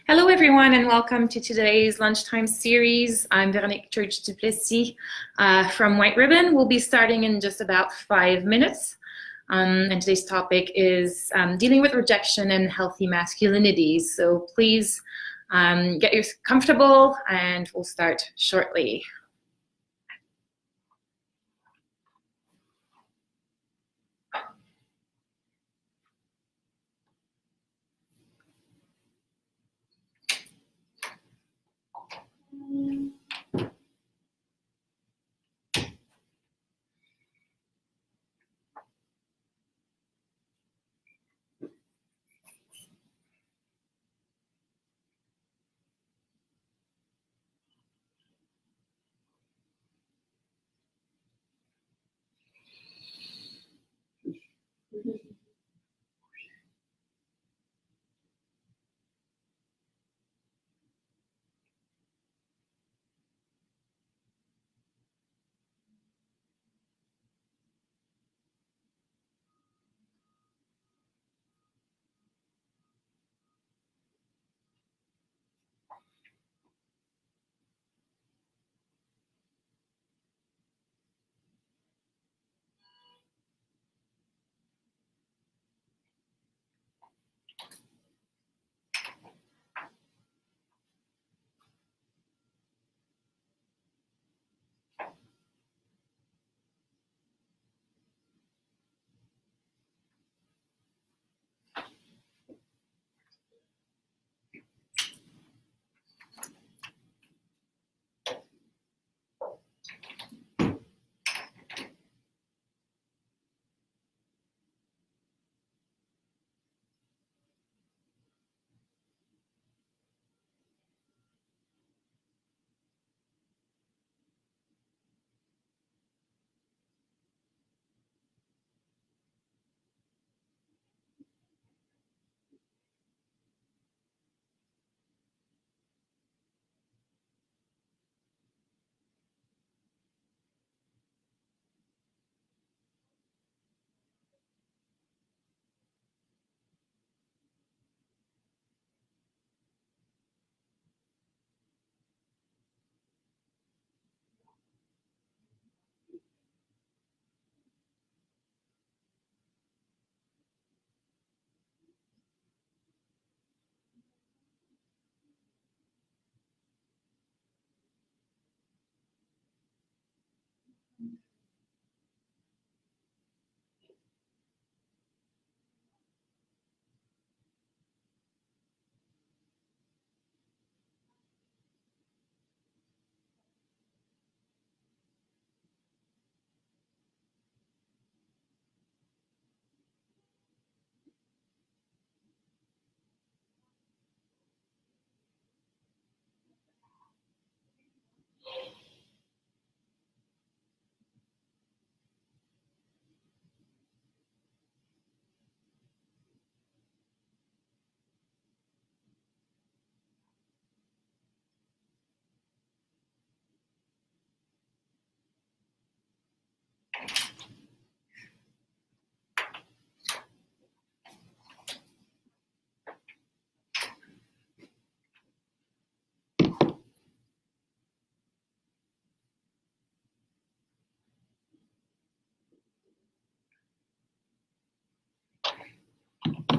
Hello, everyone, and welcome to today's lunchtime series. I'm Véronique Church-Duplessis from White Ribbon. We'll be starting in just about 5 minutes. And today's topic is dealing with rejection and healthy masculinities. So please get comfortable, and we'll start shortly.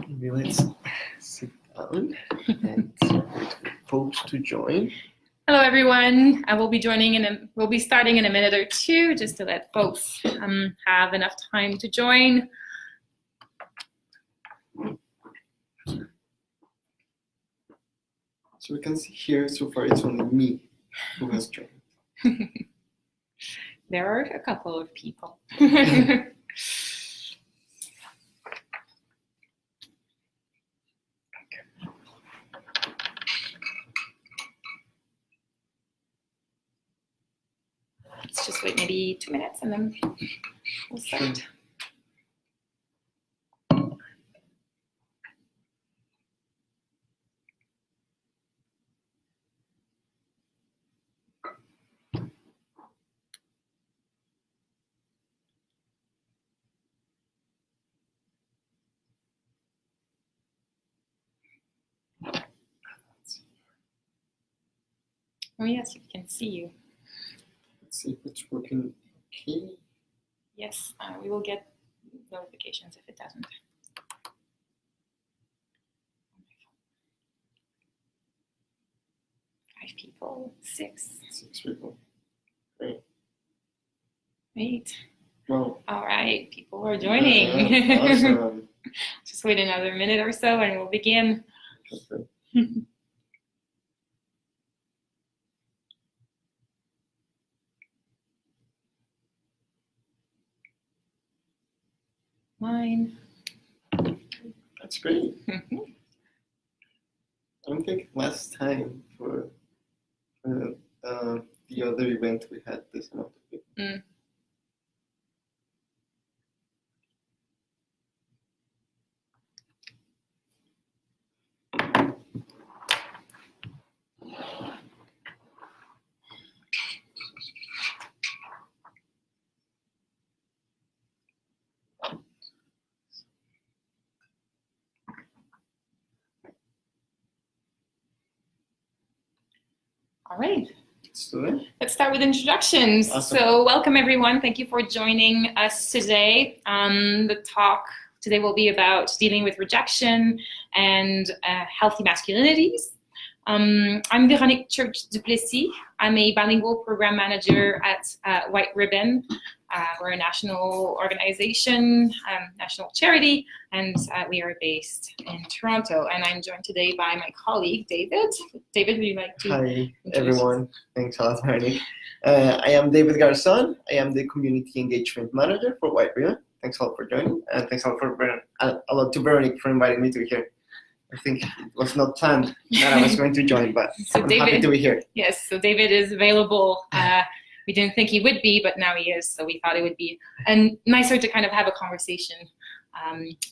Maybe let's sit down and wait for folks to join. Hello, everyone. We'll be starting in a minute or two, just to let folks have enough time to join. So we can see here, so far it's only me who has joined. There are a couple of people. Let's just wait maybe 2 minutes and then we'll start. Sure. Oh yes, we can see you. Let's see if it's working okay. Yes, we will get notifications if it doesn't. 5 people, 6. 6 people. Great. 8. Well, all right, people are joining. Yeah, awesome. Just wait another minute or so and we'll begin. Okay. 9. That's great. I don't think last time for the other event we had this amount of people. All right. Let's do it. Let's start with introductions. Awesome. So welcome everyone. Thank you for joining us today. The talk today will be about dealing with rejection and healthy masculinities. I'm Véronique Church-Duplessis. I'm a bilingual program manager at White Ribbon. We're a national organization, national charity, and we are based in Toronto. And I'm joined today by my colleague, David. David, would you like to Hi, everyone. Thanks a lot, Véronique. I am David Garzon. I am the Community Engagement Manager for White Ribbon. Thanks a lot for joining, and thanks a lot to Véronique for inviting me to here. I think it was not planned that I was going to join, but so I'm David, happy to be here. Yes, so David is available. We didn't think he would be, but now he is. So we thought it would be nicer to kind of have a conversation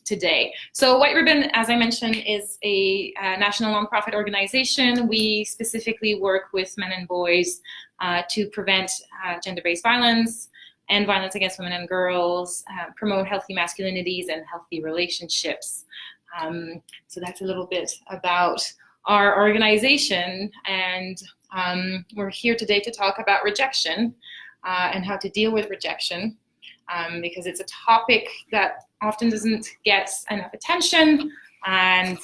today. So White Ribbon, as I mentioned, is a national nonprofit organization. We specifically work with men and boys to prevent gender-based violence and violence against women and girls, promote healthy masculinities and healthy relationships. So that's a little bit about our organization, and we're here today to talk about rejection and how to deal with rejection, because it's a topic that often doesn't get enough attention, and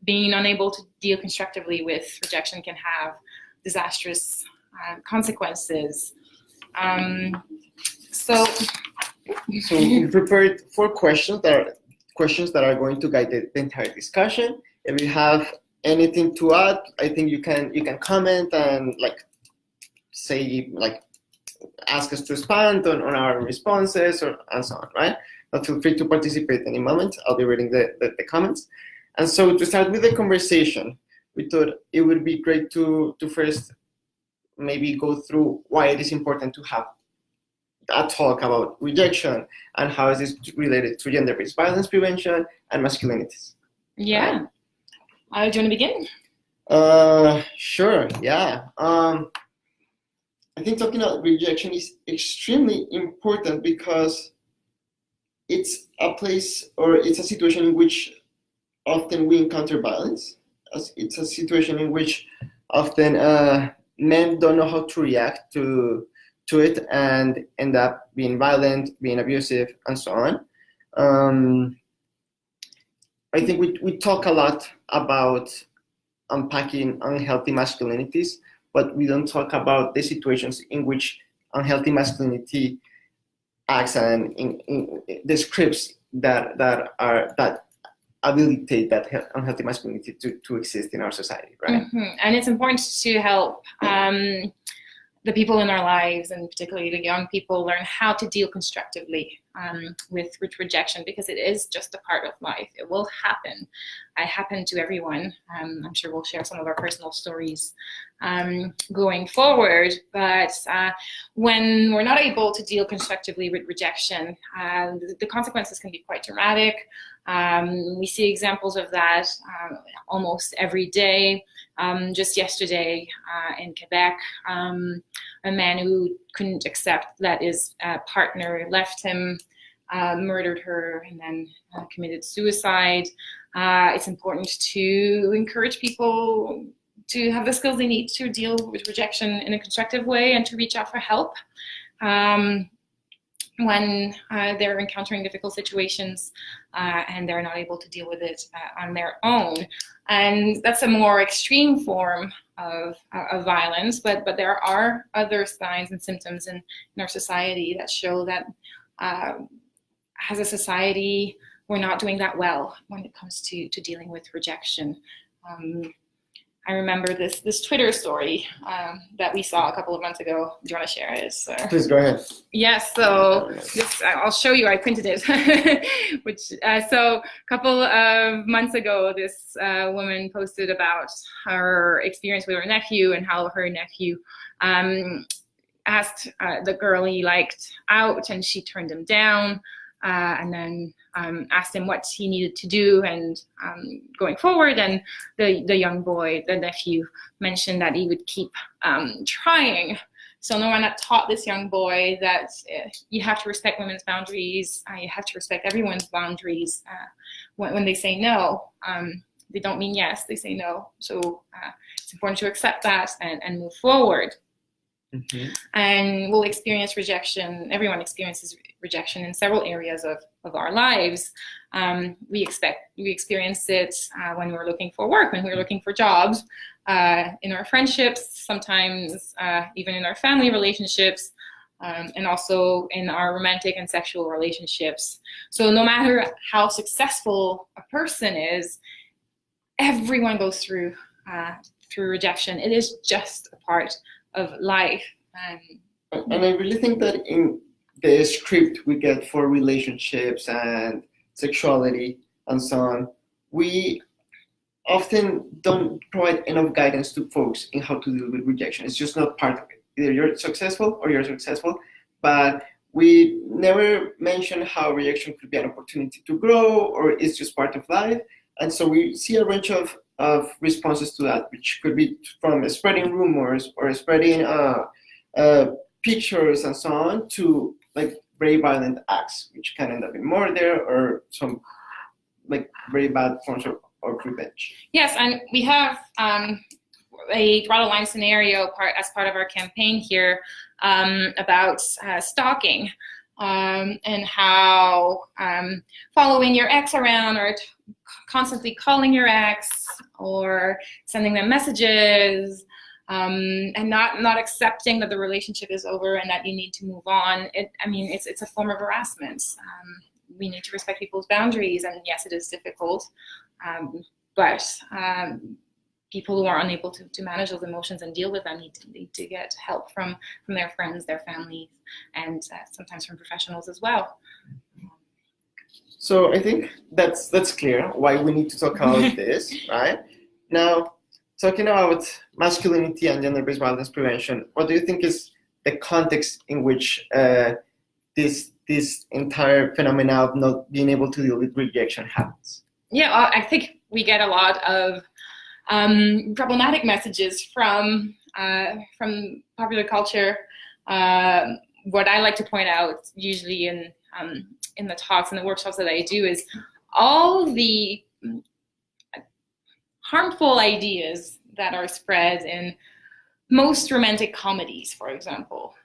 being unable to deal constructively with rejection can have disastrous consequences. So we prepared 4 questions that are going to guide the entire discussion. If you have anything to add, I think you can comment and ask us to expand on our responses and so on, right? But feel free to participate any moment. I'll be reading the comments. And so to start with the conversation, we thought it would be great to first maybe go through why it is important to have a talk about rejection and how is this related to gender-based violence prevention and masculinities. Yeah. Do you want to begin? Sure, yeah. I think talking about rejection is extremely important because it's a place, or it's a situation in which often we encounter violence. It's a situation in which often men don't know how to react to it and end up being violent, being abusive, and so on. I think we talk a lot about unpacking unhealthy masculinities, but we don't talk about the situations in which unhealthy masculinity acts and describes that habilitate that unhealthy masculinity to exist in our society, right? Mm-hmm. And it's important to help the people in our lives, and particularly the young people, learn how to deal constructively with rejection, because it is just a part of life. It will happen. It happened to everyone. I'm sure we'll share some of our personal stories going forward. But when we're not able to deal constructively with rejection, the consequences can be quite dramatic. We see examples of that almost every day. Just yesterday in Quebec, a man who couldn't accept that his partner left him, murdered her, and then committed suicide. It's important to encourage people have the skills they need to deal with rejection in a constructive way and to reach out for help when they're encountering difficult situations and they're not able to deal with it on their own. And that's a more extreme form of violence, but there are other signs and symptoms in our society that show that as a society, we're not doing that well when it comes to dealing with rejection. I remember this Twitter story that we saw a couple of months ago. Do you want to share it? Please go ahead. Yes, so I'll show you. I printed it. So a couple of months ago, this woman posted about her experience with her nephew and how her nephew asked the girl he liked out, and she turned him down. And then asked him what he needed to do and going forward. And the young boy, the nephew, mentioned that he would keep trying. So no one had taught this young boy that you have to respect women's boundaries. You have to respect everyone's boundaries. When they say no, they don't mean yes, they say no. So it's important to accept that and move forward. Mm-hmm. And we'll experience rejection. Everyone experiences rejection in several areas of our lives. We experience it when we're looking for work, when we're looking for jobs, in our friendships, sometimes even in our family relationships, and also in our romantic and sexual relationships. So no matter how successful a person is, everyone goes through rejection. It is just a part of life. And I really think that in the script we get for relationships and sexuality and so on, we often don't provide enough guidance to folks in how to deal with rejection. It's just not part of it. Either you're successful or you're successful, but we never mention how rejection could be an opportunity to grow, or it's just part of life. And so we see a range of responses to that, which could be from spreading rumors or spreading pictures and so on, to like very violent acts, which can end up in murder or some like very bad forms of revenge. Yes, and we have a draw the line scenario as part of our campaign here about stalking and how following your ex around or constantly calling your ex or sending them messages and not accepting that the relationship is over and that you need to move on. It's a form of harassment. We need to respect people's boundaries, and yes, it is difficult, but people who are unable to manage those emotions and deal with them need to get help from their friends, their families, and sometimes from professionals as well. So I think that's clear why we need to talk about this, right? Now, talking about masculinity and gender-based violence prevention, what do you think is the context in which this entire phenomena of not being able to deal with rejection happens? Yeah, I think we get a lot of problematic messages from popular culture. What I like to point out usually in the talks and the workshops that I do is all the harmful ideas that are spread in most romantic comedies, for example.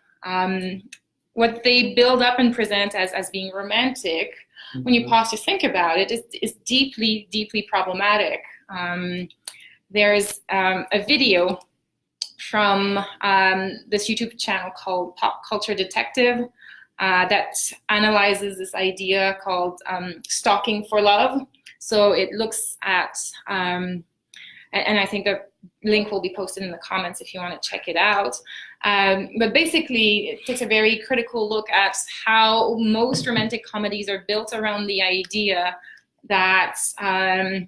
What they build up and present as being romantic, when you pause to think about it, is deeply, deeply problematic. There's a video from this YouTube channel called Pop Culture Detective that analyzes this idea called stalking for love. So it looks at, and I think the link will be posted in the comments if you want to check it out. But basically, it takes a very critical look at how most romantic comedies are built around the idea that a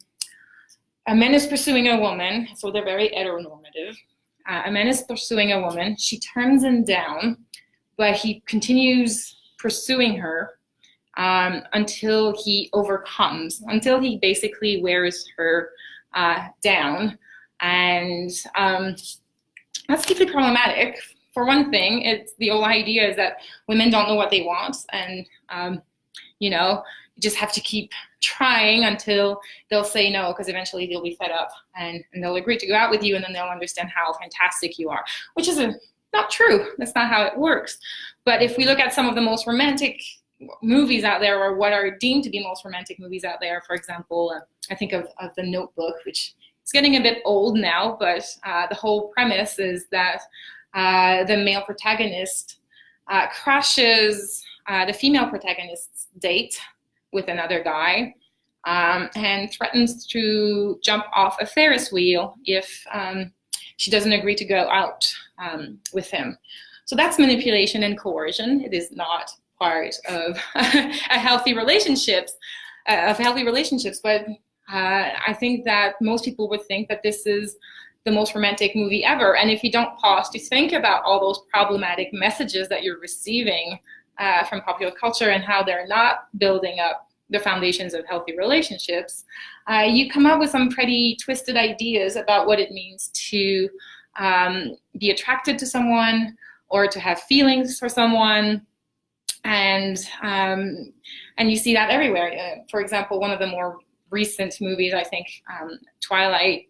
man is pursuing a woman, so they're very heteronormative. A man is pursuing a woman, she turns him down, but he continues pursuing her until he overcomes, until he basically wears her down. And that's deeply problematic. For one thing, it's the whole idea is that women don't know what they want, and you just have to keep trying until they'll say no, because eventually they'll be fed up and they'll agree to go out with you, and then they'll understand how fantastic you are, which is not true. That's not how it works. But if we look at some of the most romantic movies out there, or what are deemed to be most romantic movies out there, for example, I think of The Notebook, which is getting a bit old now, but the whole premise is that the male protagonist crashes the female protagonist's date with another guy, and threatens to jump off a Ferris wheel if she doesn't agree to go out with him. So that's manipulation and coercion. It is not part of healthy relationships, but I think that most people would think that this is the most romantic movie ever. And if you don't pause to think about all those problematic messages that you're receiving from popular culture and how they're not building up the foundations of healthy relationships, you come up with some pretty twisted ideas about what it means to be attracted to someone or to have feelings for someone. And you see that everywhere. For example, one of the more recent movies, I think, Twilight,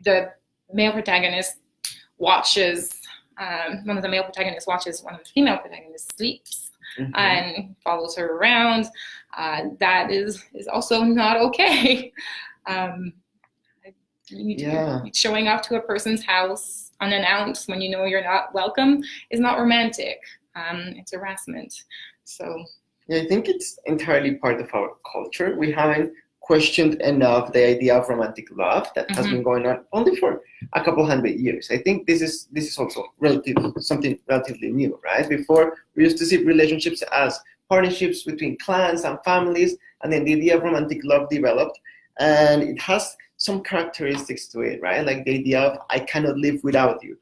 the male protagonist watches, one of the male protagonists watches one of the female protagonists sleeps and follows her around. That is also not okay. Showing up to a person's house unannounced when you know you're not welcome is not romantic. It's harassment. So yeah, I think it's entirely part of our culture. We haven't questioned enough the idea of romantic love that has been going on only for a couple hundred years. I think this is also something relatively new, right? Before, we used to see relationships as partnerships between clans and families, and then the idea of romantic love developed, and it has some characteristics to it, right? Like the idea of, I cannot live without you.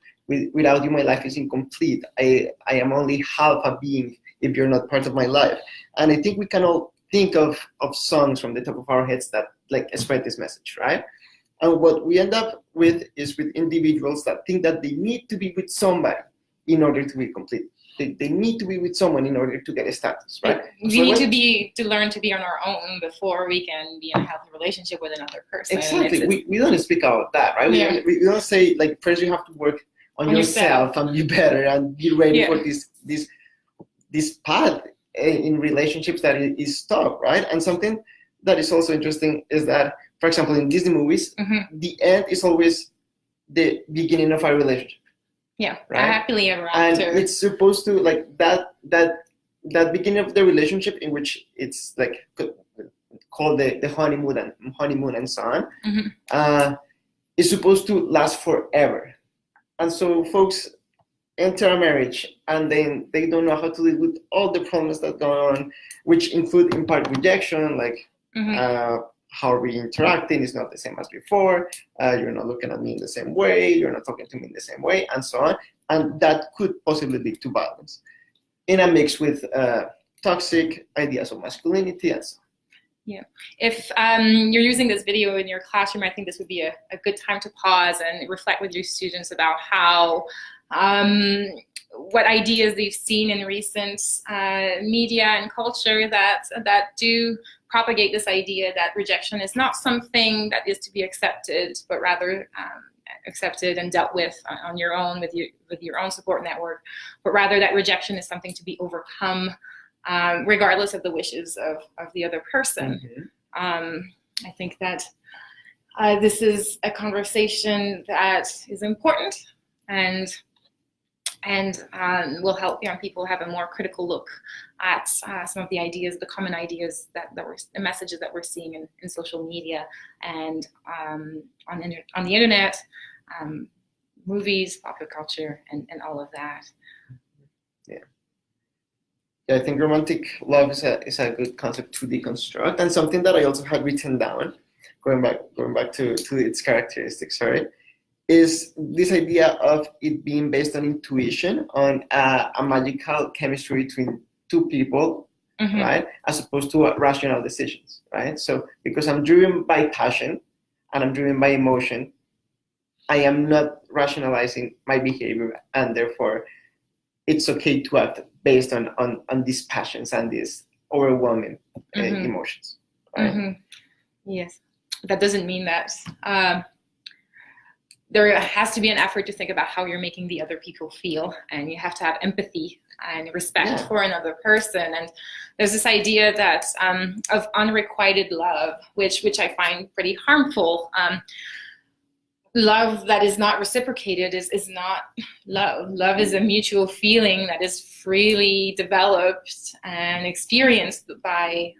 Without you, my life is incomplete. I am only half a being if you're not part of my life. And I think we can all think of songs from the top of our heads that like spread this message, right? And what we end up with is with individuals that think that they need to be with somebody in order to be complete. They need to be with someone in order to get a status, right? We need to learn to be on our own before we can be in a healthy relationship with another person. Exactly. We don't speak about that, right? Yeah. We don't say, like, first you have to work on yourself and be better and be ready for this path in relationships that is tough, right? And something that is also interesting is that, for example, in Disney movies, the end is always the beginning of a relationship. Yeah, right? Happily ever after. And it's supposed to, like, that beginning of the relationship in which it's like called the honeymoon and so on, is supposed to last forever. And so folks enter a marriage and then they don't know how to deal with all the problems that go on, which include in part rejection, like how we're interacting is not the same as before, you're not looking at me in the same way, you're not talking to me in the same way, and so on. And that could possibly lead to violence in a mix with toxic ideas of masculinity and so on. Yeah. If you're using this video in your classroom, I think this would be a good time to pause and reflect with your students about how what ideas they've seen in recent media and culture that do propagate this idea that rejection is not something that is to be accepted, but rather accepted and dealt with on your own with your own support network, but rather that rejection is something to be overcome regardless of the wishes of the other person. I think that this is a conversation that is important and will help young people have a more critical look at some of the ideas, the common ideas the messages that we're seeing in social media and on the internet, movies, popular culture, and all of that. Yeah, I think romantic love is a good concept to deconstruct, and something that I also had written down, going back to its characteristics, sorry, is this idea of it being based on intuition, on a magical chemistry between two people, right, as opposed to rational decisions, right? So because I'm driven by passion and I'm driven by emotion, I am not rationalizing my behavior, and therefore it's okay to act based on these passions and these overwhelming emotions. Right? Mm-hmm. Yes, that doesn't mean that there has to be an effort to think about how you're making the other people feel, and you have to have empathy and respect for another person. And there's this idea that of unrequited love, which I find pretty harmful. Love that is not reciprocated is not love. Love is a mutual feeling that is freely developed and experienced by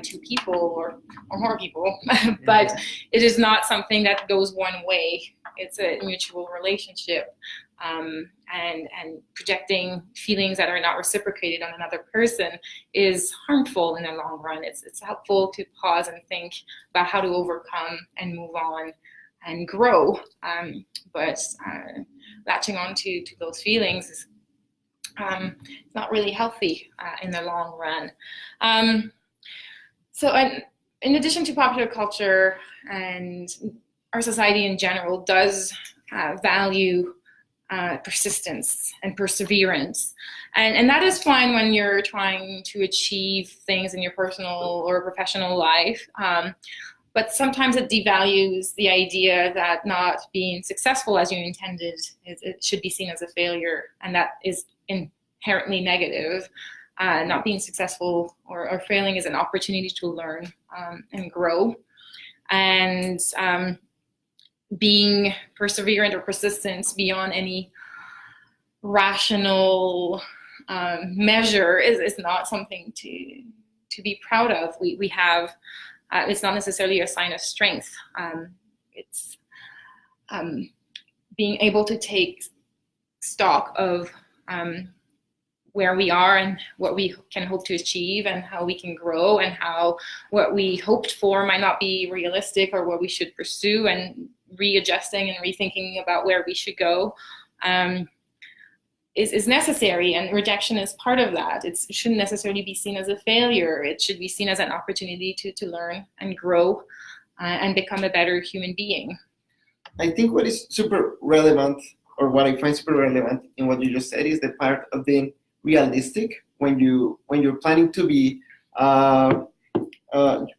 two people or more people, but it is not something that goes one way. It's a mutual relationship, and projecting feelings that are not reciprocated on another person is harmful in the long run. It's helpful to pause and think about how to overcome and move on and grow, but latching on to those feelings is not really healthy in the long run. So in addition to popular culture, and our society in general does value persistence and perseverance, and that is fine when you're trying to achieve things in your personal or professional life. But sometimes it devalues the idea that not being successful as you intended, it should be seen as a failure, and that is inherently negative. Not being successful or failing is an opportunity to learn and grow. And being perseverant or persistent beyond any rational measure is not something to be proud of. We have it's not necessarily a sign of strength. It's being able to take stock of where we are and what we can hope to achieve and how we can grow, and how what we hoped for might not be realistic or what we should pursue, and readjusting and rethinking about where we should go is necessary, and rejection is part of that. It shouldn't necessarily be seen as a failure. It should be seen as an opportunity to learn and grow and become a better human being. I think what is super relevant, or what I find super relevant in what you just said, is the part of being realistic when you're planning to be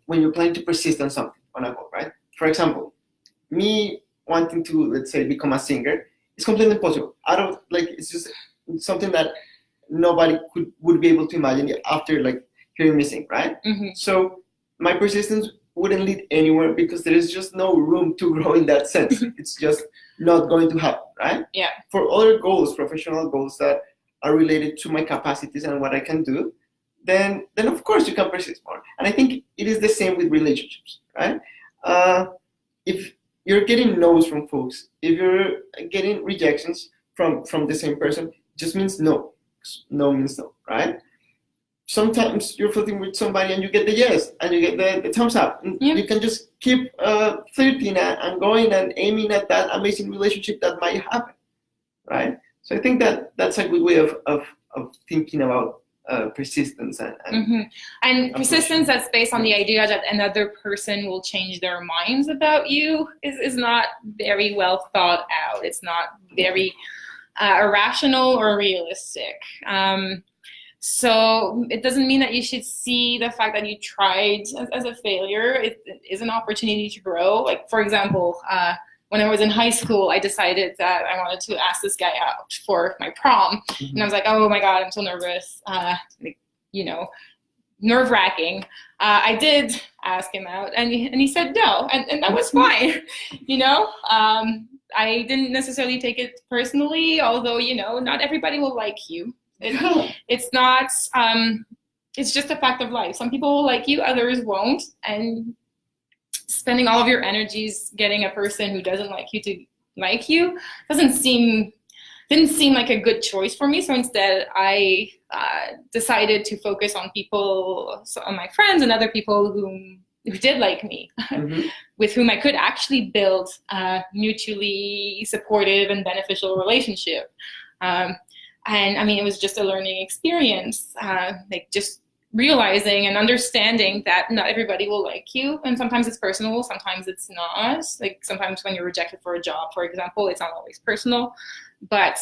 when you're planning to persist on something, on a goal, right? For example, me wanting to, let's say, become a singer, it's completely impossible. It's just something that nobody would be able to imagine after hearing me sing, right? Mm-hmm. So my persistence wouldn't lead anywhere because there is just no room to grow in that sense. It's just not going to happen, right? Yeah. For other goals, professional goals that are related to my capacities and what I can do, then of course you can persist more. And I think it is the same with relationships, right? If you're getting no's from folks, if you're getting rejections from the same person, it just means no. No means no, right? Sometimes you're flirting with somebody and you get the yes, and you get the thumbs up. You can just keep flirting and going and aiming at that amazing relationship that might happen, right? So I think that's a good way of thinking about persistence and persistence that's based on the idea that another person will change their minds about you is not very well thought out. It's not very irrational or realistic. So it doesn't mean that you should see the fact that you tried as a failure. It is an opportunity to grow. Like, for example, when I was in high school, I decided that I wanted to ask this guy out for my prom. And I was like, oh my God, I'm so nervous. Nerve-wracking. I did ask him out, and he said no, and that was fine. I didn't necessarily take it personally, although, not everybody will like you. It's not, it's just a fact of life. Some people will like you, others won't. And spending all of your energies getting a person who doesn't like you to like you didn't seem like a good choice for me. So instead, I decided to focus on on my friends and other people who did like me, with whom I could actually build a mutually supportive and beneficial relationship. And I mean, it was just a learning experience, just realizing and understanding that not everybody will like you. And sometimes it's personal, sometimes it's not. Like sometimes when you're rejected for a job, for example, it's not always personal, but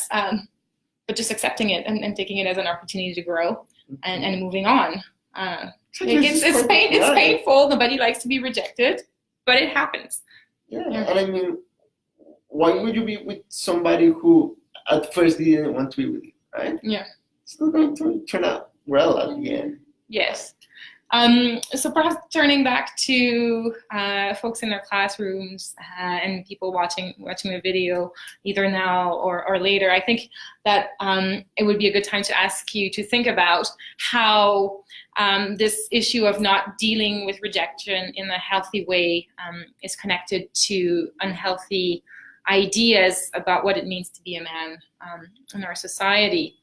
just accepting it and taking it as an opportunity to grow and moving on. It's painful. Nobody likes to be rejected, but it happens. Yeah, and I mean, why would you be with somebody who at first didn't want to be with you, right? Yeah. It's not going to turn out well at the end. Yes. So perhaps turning back to folks in their classrooms and people watching the video either now or later, I think that it would be a good time to ask you to think about how this issue of not dealing with rejection in a healthy way is connected to unhealthy ideas about what it means to be a man in our society.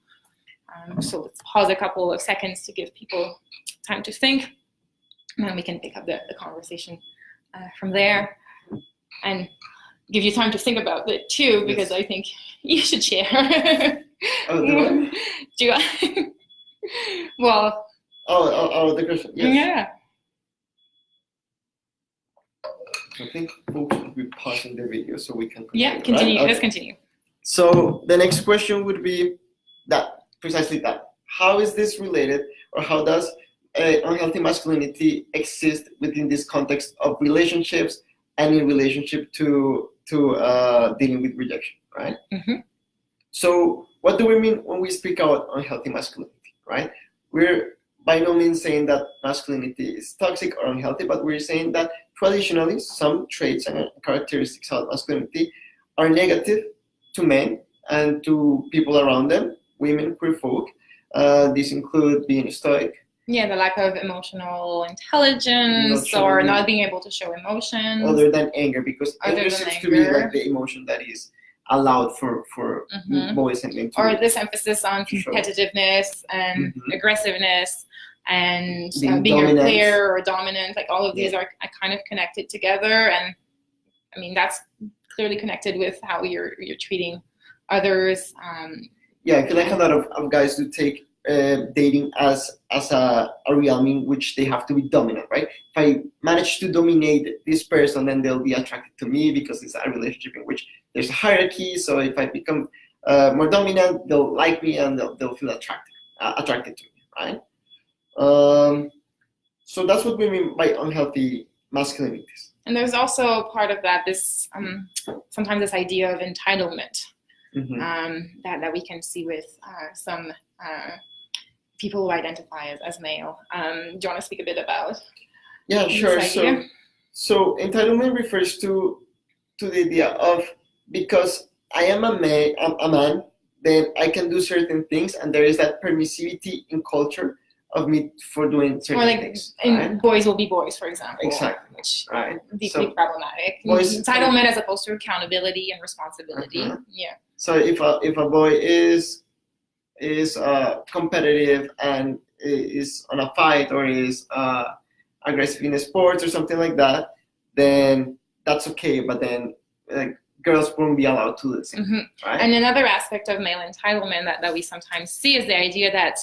So let's pause a couple of seconds to give people time to think, and then we can pick up the conversation from there, and give you time to think about it too, because I think you should share. Oh, do I? Do I? Well. Oh, the question. Yes. Yeah. I think folks should be pausing the video so we can continue. Yeah, continue. Right? Let's continue. So the next question would be precisely that. How is this related, or how does unhealthy masculinity exist within this context of relationships and in relationship to dealing with rejection, right? Mm-hmm. So what do we mean when we speak about unhealthy masculinity, right? We're by no means saying that masculinity is toxic or unhealthy, but we're saying that traditionally some traits and characteristics of masculinity are negative to men and to people around them, women, queer folk. These include being stoic. Yeah, the lack of emotional intelligence or not being able to show emotions. Other than anger, because anger seems to be like the emotion that is allowed for boys and men. Or this emphasis on competitiveness and aggressiveness and being clear or dominant. Like all of these are kind of connected together, and I mean that's clearly connected with how you're treating others. I feel like a lot of guys do take dating as a realm in which they have to be dominant, right? If I manage to dominate this person, then they'll be attracted to me because it's a relationship in which there's a hierarchy. So if I become more dominant, they'll like me and they'll feel attracted to me, right? So that's what we mean by unhealthy masculinities. And there's also part of that, this sometimes this idea of entitlement that we can see with some people who identify as male. Do you want to speak a bit about? Yeah, sure. So entitlement refers to the idea of, because I am a man, then I can do certain things, and there is that permissivity in culture of me for doing certain things. And boys will be boys, for example. Exactly. Which deeply problematic. Entitlement as opposed to accountability and responsibility. Yeah. So if a boy is competitive and is on a fight or is aggressive in sports or something like that, then that's okay. But then girls won't be allowed to do the same, right? And another aspect of male entitlement that we sometimes see is the idea that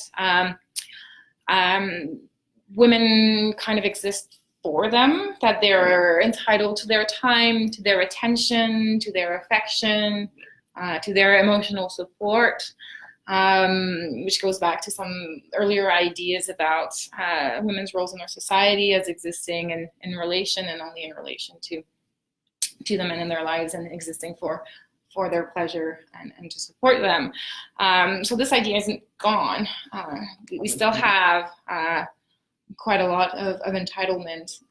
women kind of exist for them, that they're entitled to their time, to their attention, to their affection, to their emotional support, which goes back to some earlier ideas about women's roles in our society as existing in relation and only in relation to the men in their lives and existing for their pleasure and to support them. So this idea isn't gone. We still have quite a lot of entitlement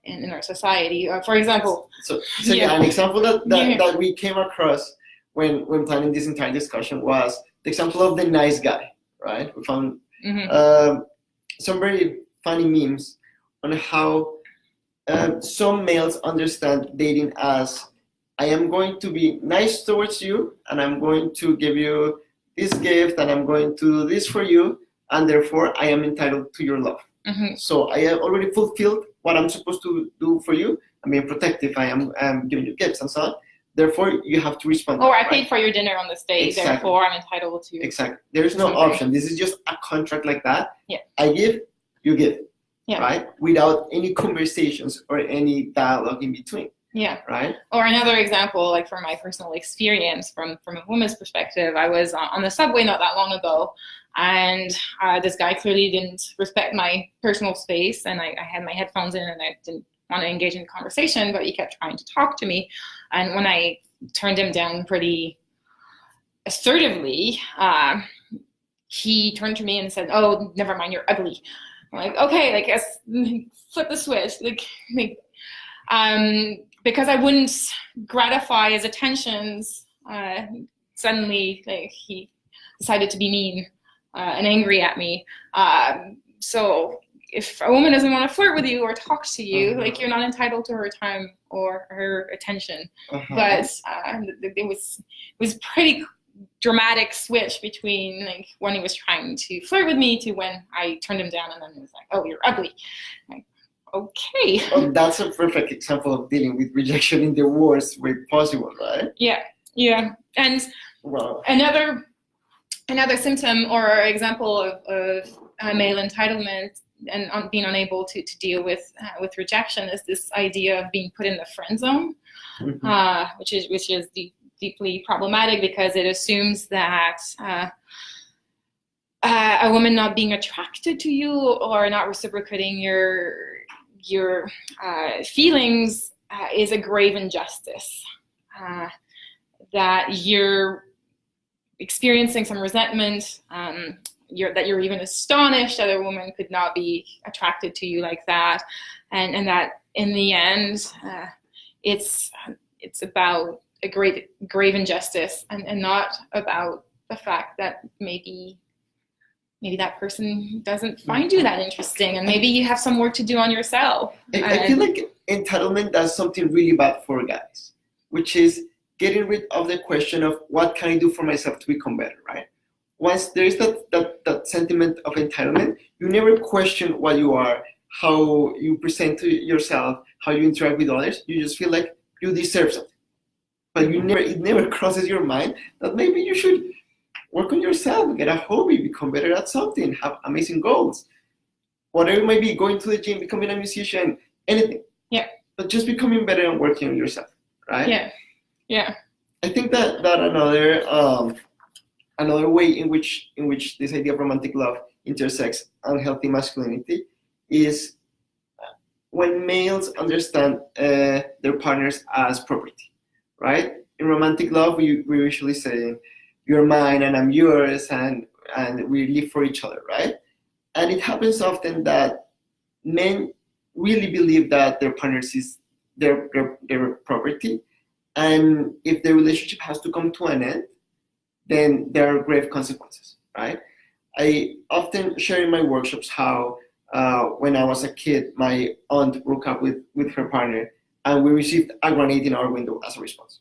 in our society. For example, an example that we came across when planning this entire discussion was the example of the nice guy, right? We found some very funny memes on how some males understand dating as, I am going to be nice towards you, and I'm going to give you this gift, and I'm going to do this for you, and therefore I am entitled to your love. So I have already fulfilled what I'm supposed to do for you. I'm being protective. I am giving you gifts and so on. Therefore, you have to respond. Or I paid for your dinner on this day, therefore I'm entitled to. Exactly. There's no option. This is just a contract like that. Yeah. I give, you give. Yeah. Right? Without any conversations or any dialogue in between. Yeah. Right. Or another example, like from my personal experience, from a woman's perspective, I was on the subway not that long ago, and this guy clearly didn't respect my personal space, and I had my headphones in, and I didn't want to engage in conversation, but he kept trying to talk to me. And when I turned him down pretty assertively, he turned to me and said, "Oh, never mind, you're ugly." I'm like, okay, like, yes, flip the switch, because I wouldn't gratify his attentions. Suddenly, like, he decided to be mean and angry at me. So if a woman doesn't want to flirt with you or talk to you, like, you're not entitled to her time or her attention. But it was pretty dramatic switch between, like, when he was trying to flirt with me to when I turned him down, and then it was like, "Oh, you're ugly." Like, okay. Oh, that's a perfect example of dealing with rejection in the worst way possible, right? Yeah. And Wow. another symptom or example of male entitlement and being unable to deal with rejection is this idea of being put in the friend zone, which is deeply problematic, because it assumes that a woman not being attracted to you or not reciprocating your feelings is a grave injustice, that you're experiencing some resentment, that you're even astonished that a woman could not be attracted to you like that, and that in the end it's about a grave injustice, and not about the fact that maybe that person doesn't find you that interesting, and maybe you have some work to do on yourself. I feel like entitlement does something really bad for guys, which is getting rid of the question of what can I do for myself to become better, right? Once there is that sentiment of entitlement, you never question what you are, how you present to yourself, how you interact with others. You just feel like you deserve something. But it never crosses your mind that maybe you should work on yourself, get a hobby, become better at something, have amazing goals. Whatever it might be, going to the gym, becoming a musician, anything. Yeah. But just becoming better and working on yourself, right? Yeah. I think that another way in which this idea of romantic love intersects unhealthy masculinity is when males understand their partners as property, right? In romantic love, we usually say, "You're mine and I'm yours," and we live for each other, right? And it happens often that men really believe that their partners is their property, and if the relationship has to come to an end, then there are grave consequences, right? I often share in my workshops how when I was a kid, my aunt broke up with her partner, and we received a grenade in our window as a response,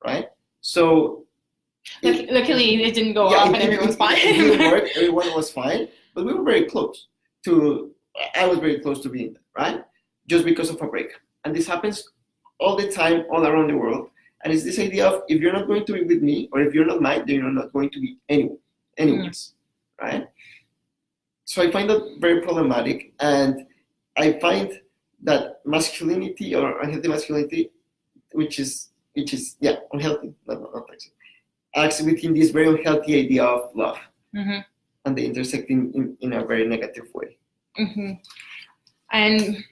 right? So luckily it didn't go off and everyone was fine. It didn't work, everyone was fine, but we were very close I was very close to being there, right? Just because of a breakup. And this happens all the time, all around the world. And it's this idea of, if you're not going to be with me, or if you're not mine, then you're not going to be anyone's, right? So I find that very problematic, and I find that masculinity or unhealthy masculinity, which is unhealthy, not toxic, acts within this very unhealthy idea of love, and they intersect in a very negative way. And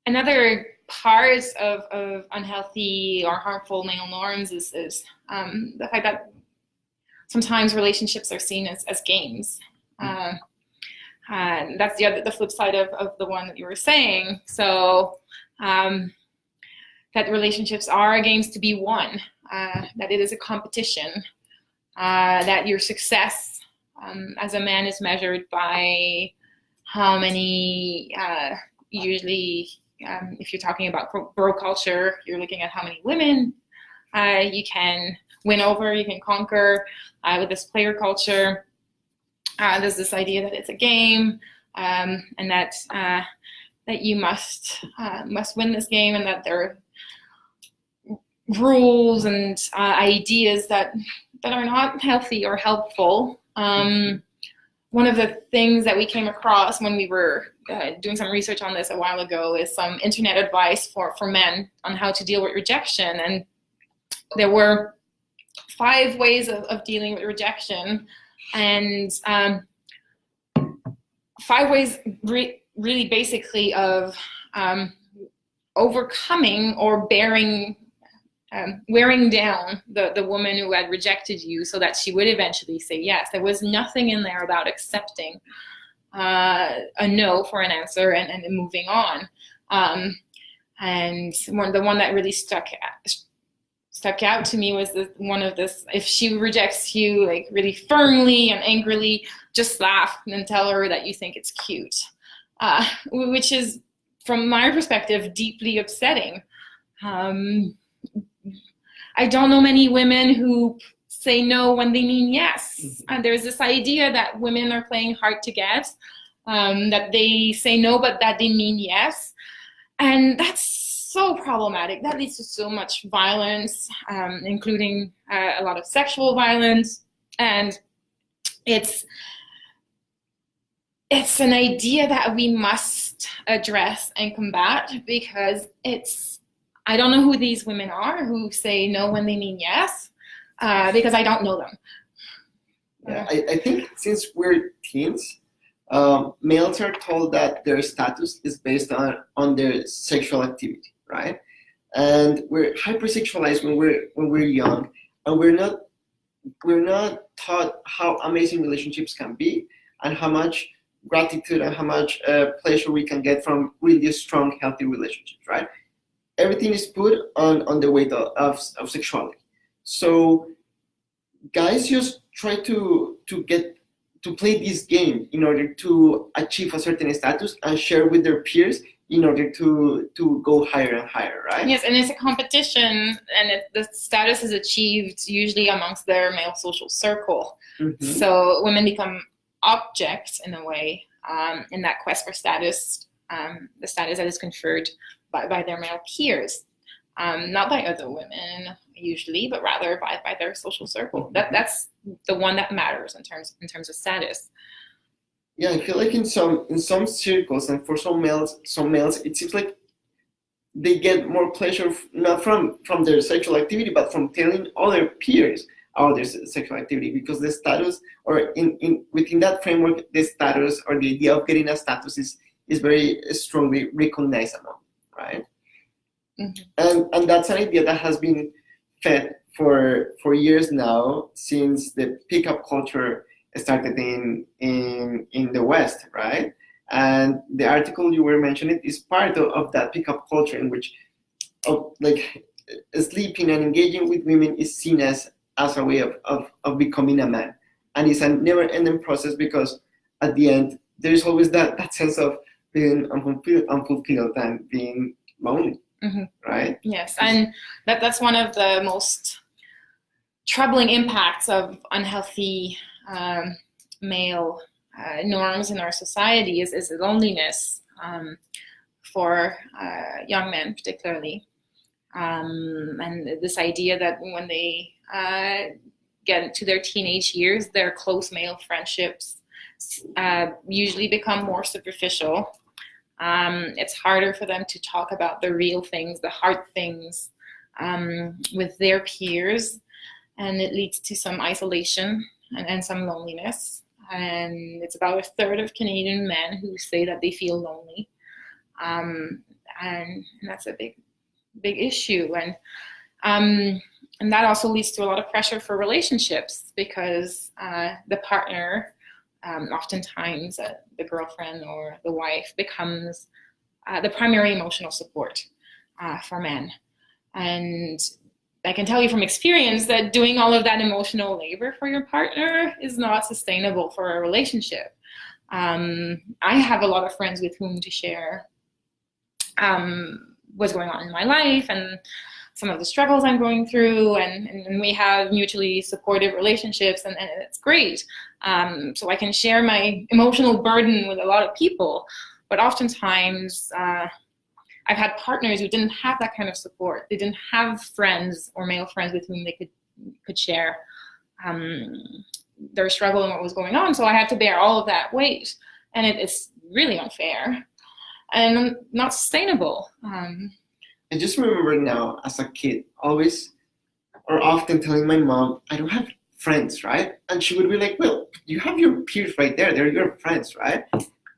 another part of unhealthy or harmful male norms is the fact that sometimes relationships are seen as games. And that's the flip side of the one that you were saying. So that relationships are games to be won, that it is a competition, that your success as a man is measured by how many, usually if you're talking about bro culture, you're looking at how many women you can win over, you can conquer. With this player culture, there's this idea that it's a game, and that you must win this game, and that there are rules and ideas that are not healthy or helpful, one of the things that we came across when we were doing some research on this a while ago is some internet advice for men on how to deal with rejection. And there were 5 ways of dealing with rejection, and 5 ways really basically of overcoming or wearing down the woman who had rejected you so that she would eventually say yes. There was nothing in there about accepting a no for an answer and moving on. And the one that really stuck out to me was if she rejects you like really firmly and angrily, just laugh and tell her that you think it's cute, which is, from my perspective, deeply upsetting. I don't know many women who say no when they mean yes. And there's this idea that women are playing hard to get, that they say no, but that they mean yes. And that's so problematic. That leads to so much violence, including a lot of sexual violence. And it's an idea that we must address and combat, because I don't know who these women are who say no when they mean yes, because I don't know them. Yeah, I think since we're teens, males are told that their status is based on their sexual activity, right? And we're hypersexualized when we're young, and we're not taught how amazing relationships can be, and how much gratitude and how much pleasure we can get from really strong, healthy relationships, right? Everything is put on the weight of sexuality. So guys just try to play this game in order to achieve a certain status and share with their peers in order to go higher and higher, right? Yes, and it's a competition, and the status is achieved usually amongst their male social circle. Mm-hmm. So women become objects in a way, in that quest for status, the status that is conferred by their male peers, not by other women usually, but rather by their social circle. That's the one that matters in terms of status. Yeah, I feel like in some circles, and for some males, it seems like they get more pleasure not from their sexual activity, but from telling other peers about their sexual activity, because the status, or within that framework, the status or the idea of getting a status is very strongly recognizable, right? Mm-hmm. And that's an idea that has been fed for years now, since the pickup culture started in the West, right? And the article you were mentioning is part of that pickup culture, in which sleeping and engaging with women is seen as a way of becoming a man. And it's a never-ending process, because at the end there's always that sense of being unfulfilled and being lonely. Mm-hmm. Right? Yes, and that's one of the most troubling impacts of unhealthy male norms in our society is loneliness, for young men particularly, and this idea that when they get into their teenage years, their close male friendships usually become more superficial. It's harder for them to talk about the real things, the hard things, with their peers, and it leads to some isolation and some loneliness. And it's about 1/3 of Canadian men who say that they feel lonely, and that's a big issue. And that also leads to a lot of pressure for relationships, because the partner, oftentimes the girlfriend or the wife, becomes the primary emotional support for men. And I can tell you from experience that doing all of that emotional labor for your partner is not sustainable for a relationship. I have a lot of friends with whom to share what's going on in my life and some of the struggles I'm going through, and we have mutually supportive relationships, and it's great. So I can share my emotional burden with a lot of people, but oftentimes I've had partners who didn't have that kind of support. They didn't have friends or male friends with whom they could share their struggle and what was going on. So I had to bear all of that weight, and it's really unfair and not sustainable. I just remember now as a kid, always or often telling my mom, I don't have friends, right? And she would be like, well, you have your peers right there. They're your friends, right?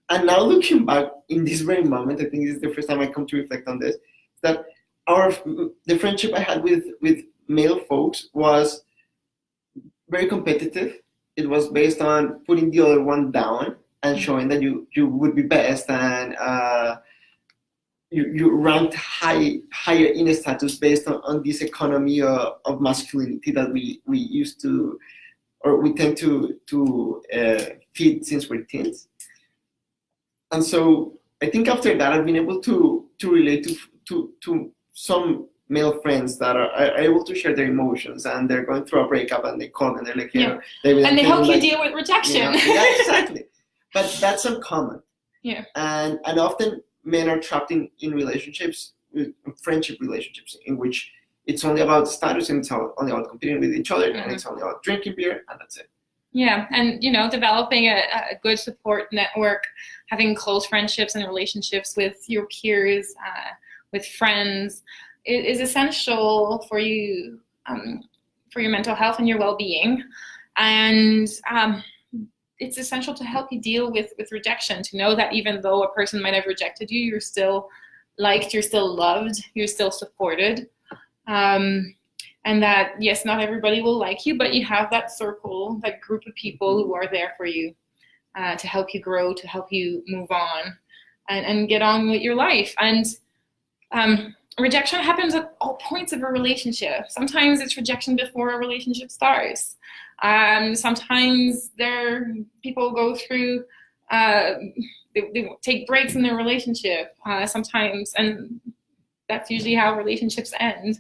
And now looking back in this very moment, I think this is the first time I come to reflect on this, that the friendship I had with male folks was very competitive. It was based on putting the other one down and showing that you would be best, and you ranked higher in a status based on this economy of masculinity that we used to, or we tend to feed since we're teens. And so I think after that I've been able to relate to some male friends that are able to share their emotions, and they're going through a breakup and they call and they're like, and they help you deal with rejection. Yeah, exactly. But that's uncommon. Yeah. And often men are trapped in relationships, friendship relationships, in which it's only about status and it's only about competing with each other, and it's only about drinking beer, and that's it. Yeah, and developing a good support network, having close friendships and relationships with your peers, with friends, is essential for you, for your mental health and your well-being. And it's essential to help you deal with rejection, to know that even though a person might have rejected you, you're still liked, you're still loved, you're still supported. And that, yes, not everybody will like you, but you have that circle, that group of people who are there for you, to help you grow, to help you move on and get on with your life. And rejection happens at all points of a relationship. Sometimes it's rejection before a relationship starts. Sometimes people go through, they take breaks in their relationship sometimes, and that's usually how relationships end.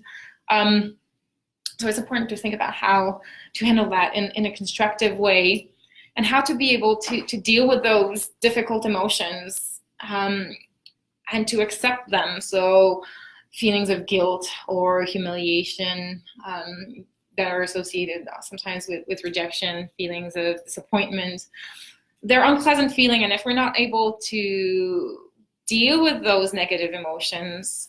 So it's important to think about how to handle that in a constructive way, and how to be able to deal with those difficult emotions and to accept them. So feelings of guilt or humiliation that are associated sometimes with rejection, feelings of disappointment, they're unpleasant feeling. And if we're not able to deal with those negative emotions,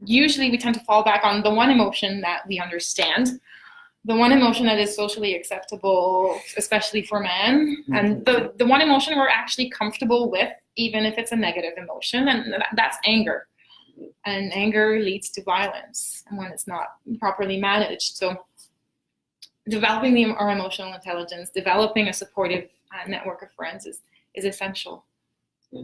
usually we tend to fall back on the one emotion that we understand, the one emotion that is socially acceptable, especially for men, and the one emotion we're actually comfortable with, even if it's a negative emotion, and that's anger. And anger leads to violence, and when it's not properly managed. So developing our emotional intelligence, developing a supportive network of friends is essential. Yeah.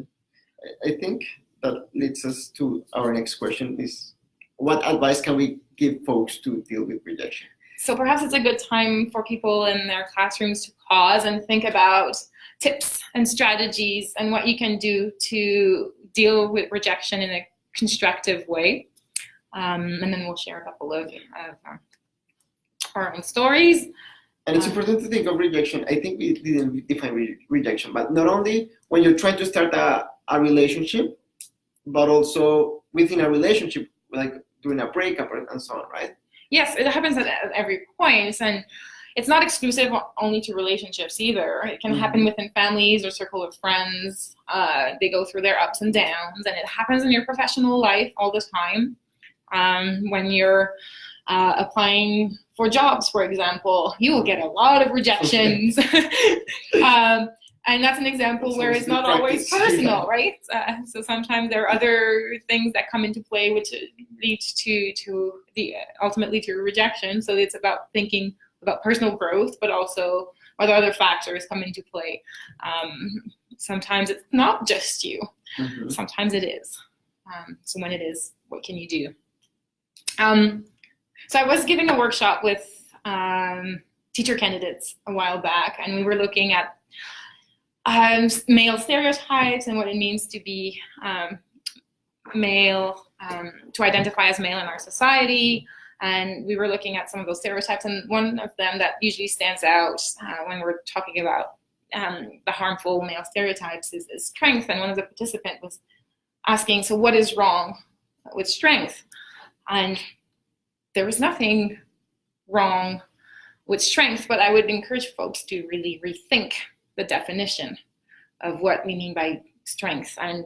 I think that leads us to our next question, is what advice can we give folks to deal with rejection? So perhaps it's a good time for people in their classrooms to pause and think about tips and strategies and what you can do to deal with rejection in a constructive way. And then we'll share a couple of our own stories. And it's important to think of rejection. I think we didn't define rejection, but not only when you're trying to start a relationship, but also within a relationship, like during a breakup and so on, right? Yes, it happens at every point, and it's not exclusive only to relationships either. It can happen within families or circle of friends. They go through their ups and downs, and it happens in your professional life all the time. When you're applying for jobs, for example, you will get a lot of rejections. And that's an example where it's not always personal, right? So sometimes there are other things that come into play which leads to ultimately to rejection. So it's about thinking about personal growth, but also whether other factors come into play. Sometimes it's not just you. Sometimes it is. So when it is, what can you do? So I was giving a workshop with teacher candidates a while back, and we were looking at male stereotypes and what it means to be male, to identify as male in our society. And we were looking at some of those stereotypes, and one of them that usually stands out when we're talking about the harmful male stereotypes is strength. And one of the participants was asking, so what is wrong with strength? And there was nothing wrong with strength, but I would encourage folks to really rethink the definition of what we mean by strength. And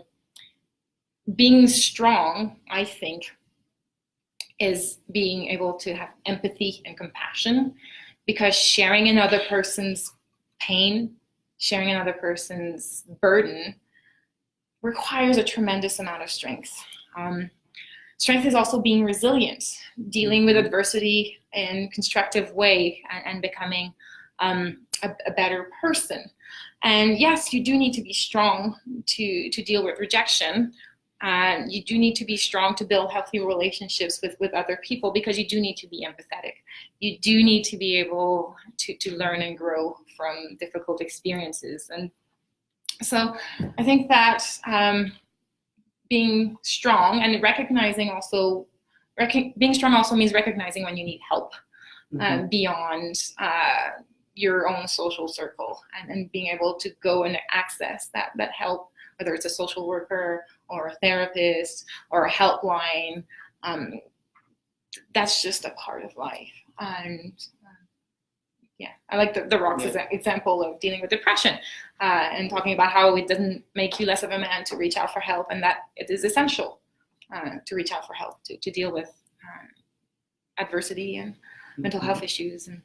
being strong, I think, is being able to have empathy and compassion, because sharing another person's pain, sharing another person's burden requires a tremendous amount of strength. Strength is also being resilient, dealing with adversity in a constructive way, and becoming a better person. And yes, you do need to be strong to deal with rejection. You do need to be strong to build healthy relationships with other people, because you do need to be empathetic. You do need to be able to learn and grow from difficult experiences. And so I think that being strong and recognizing also, being strong also means recognizing when you need help beyond your own social circle, and being able to go and access that help, whether it's a social worker or a therapist or a helpline. That's just a part of life. And yeah, I like the Rock's example of dealing with depression, and talking about how it doesn't make you less of a man to reach out for help, and that it is essential to reach out for help to deal with adversity and mental health issues. And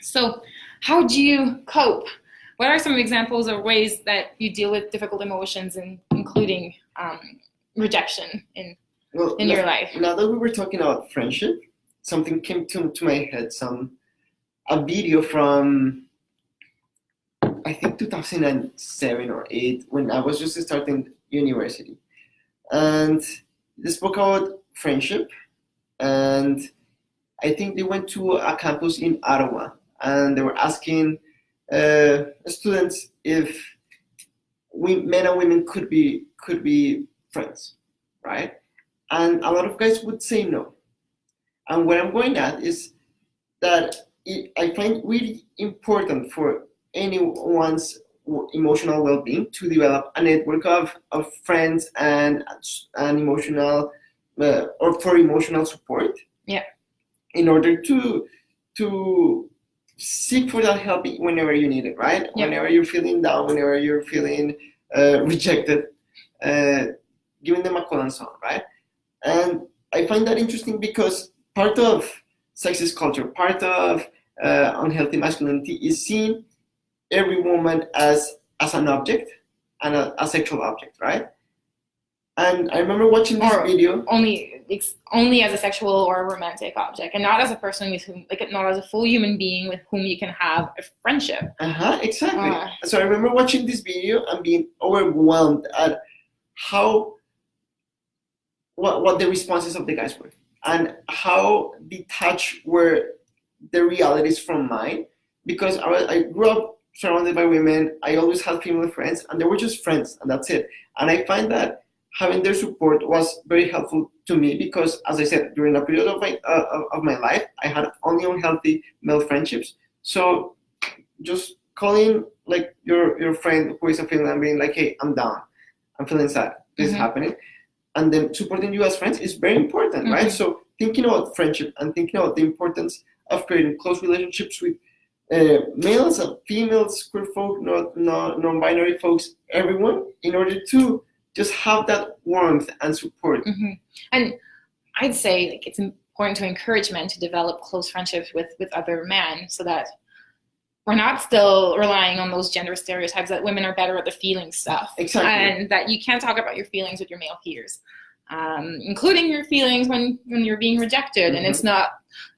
so how do you cope? What are some examples or ways that you deal with difficult emotions, including rejection in your life? Now that we were talking about friendship, something came to my head, a video from, I think 2007 or 8, when I was just starting university. And they spoke about friendship, and I think they went to a campus in Ottawa, and they were asking students if men and women could be friends, right? And a lot of guys would say no. And what I'm going at is that I find really important for anyone's emotional well-being to develop a network of friends and emotional or for emotional support. Yeah. In order to seek for that help whenever you need it, right? Yeah. Whenever you're feeling down, whenever you're feeling rejected, giving them a call and so on, right? And I find that interesting because part of sexist culture, part of unhealthy masculinity is seeing every woman as an object and a sexual object, right? And I remember watching this video. Only as a sexual or a romantic object, and not as a person with whom, not as a full human being with whom you can have a friendship. Exactly. So I remember watching this video and being overwhelmed at what the responses of the guys were, and how detached were the realities from mine. Because I grew up surrounded by women. I always had female friends, and they were just friends, and that's it. And I find that having their support was very helpful to me, because, as I said, during a period of my life, I had only unhealthy male friendships. So just calling like your friend who is a female and being like, hey, I'm down, I'm feeling sad, this is happening, and then supporting you as friends is very important, right? So thinking about friendship and thinking about the importance of creating close relationships with males and females, queer folk, non-binary folks, everyone, in order to just have that warmth and support. And I'd say it's important to encourage men to develop close friendships with other men, so that we're not still relying on those gender stereotypes that women are better at the feeling stuff. Exactly. And that you can't talk about your feelings with your male peers, including your feelings when you're being rejected. And it's not,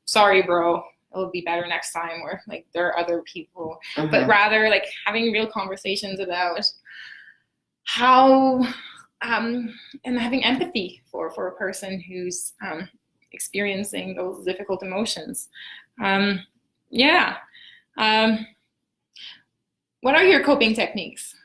sorry, bro, it'll be better next time, or there are other people, but rather having real conversations about how and having empathy for a person who's experiencing those difficult emotions. What are your coping techniques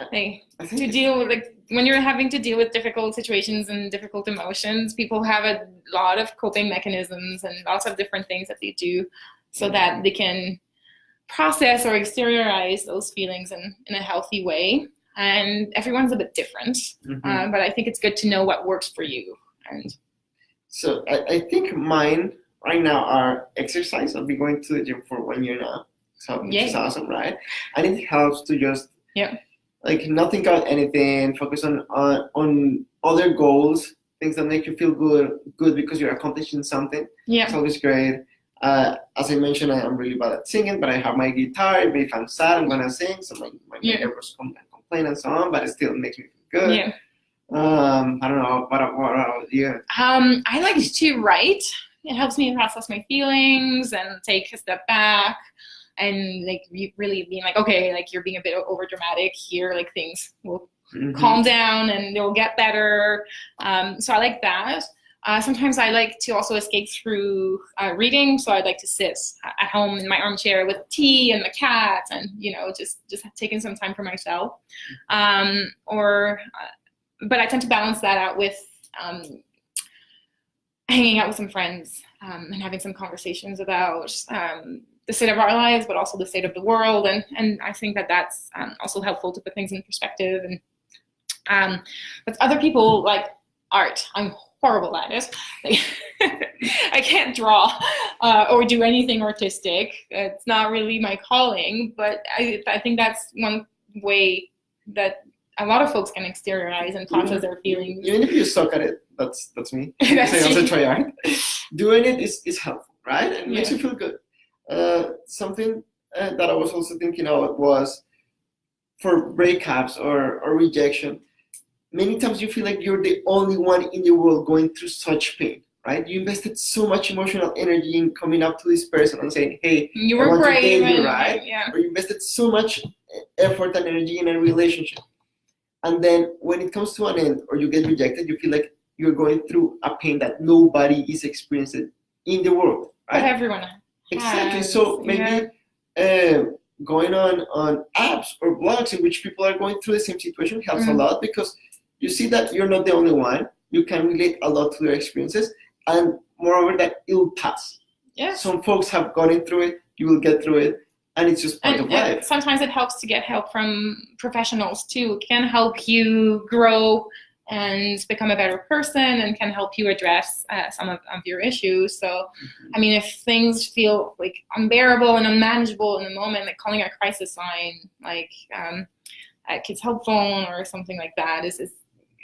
to deal with when you're having to deal with difficult situations and difficult emotions? People have a lot of coping mechanisms and lots of different things that they do so that they can process or exteriorize those feelings in a healthy way. And everyone's a bit different, but I think it's good to know what works for you. And so I think mine right now are exercise. I've been going to the gym for 1 year now, so which is awesome, right? And it helps to just like not think about anything, focus on other goals, things that make you feel good because you're accomplishing something. It's always great. As I mentioned, I'm really bad at singing, but I have my guitar. If I'm sad, I'm gonna sing. So my neighbors come and complain and so on, but it still makes me feel good. I don't know. What about you? I like to write. It helps me process my feelings and take a step back and like really being like, okay, like you're being a bit over dramatic here. Like things will calm down and they'll get better. So I like that. Sometimes I like to also escape through reading. So I'd like to sit at home in my armchair with tea and the cat and, just taking some time for myself. But I tend to balance that out with hanging out with some friends and having some conversations about the state of our lives, but also the state of the world. And I think that that's also helpful to put things in perspective. And but other people like art. I'm horrible at it. I can't draw or do anything artistic. It's not really my calling, but I think that's one way that a lot of folks can exteriorize and process their feelings. Even if you suck at it, that's me. I also try art. Doing it is helpful, right? And it makes you feel good. Something that I was also thinking of was for breakups or rejection. Many times you feel like you're the only one in the world going through such pain, right? You invested so much emotional energy in coming up to this person and saying, hey, you were brave, right? Or you invested so much effort and energy in a relationship. And then when it comes to an end or you get rejected, you feel like you're going through a pain that nobody is experiencing in the world, right? But everyone has. Exactly. So maybe going on apps or blogs in which people are going through the same situation helps a lot because you see that you're not the only one. You can relate a lot to their experiences, and moreover, that it'll pass. Yeah. Some folks have gotten through it. You will get through it, and it's just part of life. Sometimes it helps to get help from professionals too. It can help you grow and become a better person, and can help you address some of your issues. So, I mean, if things feel like unbearable and unmanageable in the moment, like calling a crisis line, like a Kids Help Phone or something like that, is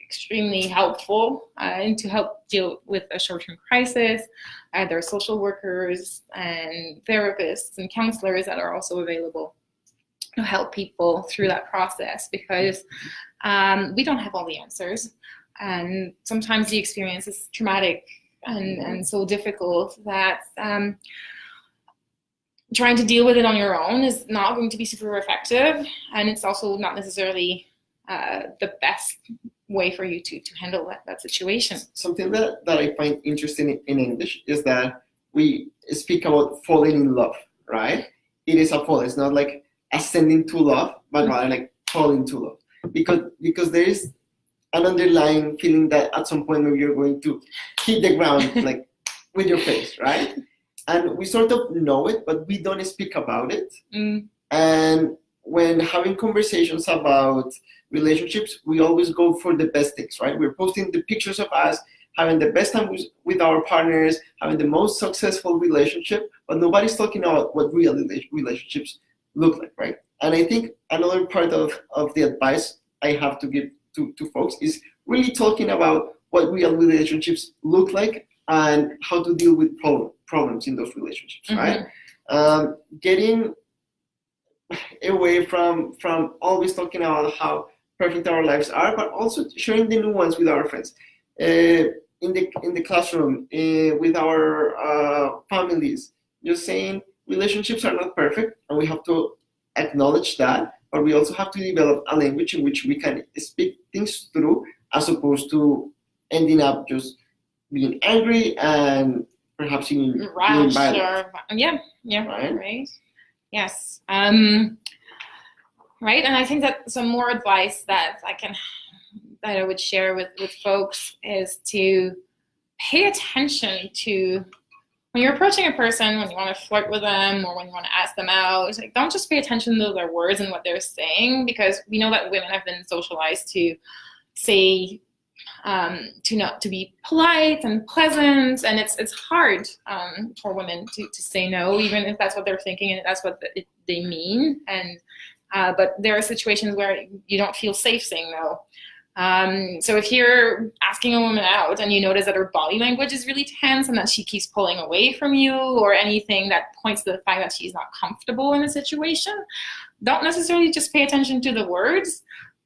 extremely helpful and to help deal with a short-term crisis. There are social workers and therapists and counselors that are also available to help people through that process because we don't have all the answers. And sometimes the experience is traumatic and so difficult that trying to deal with it on your own is not going to be super effective. And it's also not necessarily the best way for you to handle that situation. Something that I find interesting in English is that we speak about falling in love, right? It is a fall. It's not like ascending to love, but rather like falling to love. Because there is an underlying feeling that at some point maybe you're going to hit the ground like with your face, right? And we sort of know it, but we don't speak about it. And when having conversations about relationships, we always go for the best things, right? We're posting the pictures of us having the best time with our partners, having the most successful relationship, but nobody's talking about what real relationships look like, right? And I think another part of the advice I have to give to folks is really talking about what real relationships look like and how to deal with problems in those relationships, right? Getting away from always talking about how perfect our lives are, but also sharing the new ones with our friends, in the classroom, with our families. Just saying relationships are not perfect, and we have to acknowledge that, but we also have to develop a language in which we can speak things through, as opposed to ending up just being angry and perhaps even being violent. Right. Yes. Right. And I think that some more advice that I would share with folks is to pay attention to when you're approaching a person, when you want to flirt with them or when you want to ask them out. Like, don't just pay attention to their words and what they're saying, because we know that women have been socialized to say to be polite and pleasant, and it's hard for women to say no, even if that's what they're thinking and that's what they mean. And but there are situations where you don't feel safe saying no. So if you're asking a woman out and you notice that her body language is really tense and that she keeps pulling away from you, or anything that points to the fact that she's not comfortable in a situation, don't necessarily just pay attention to the words.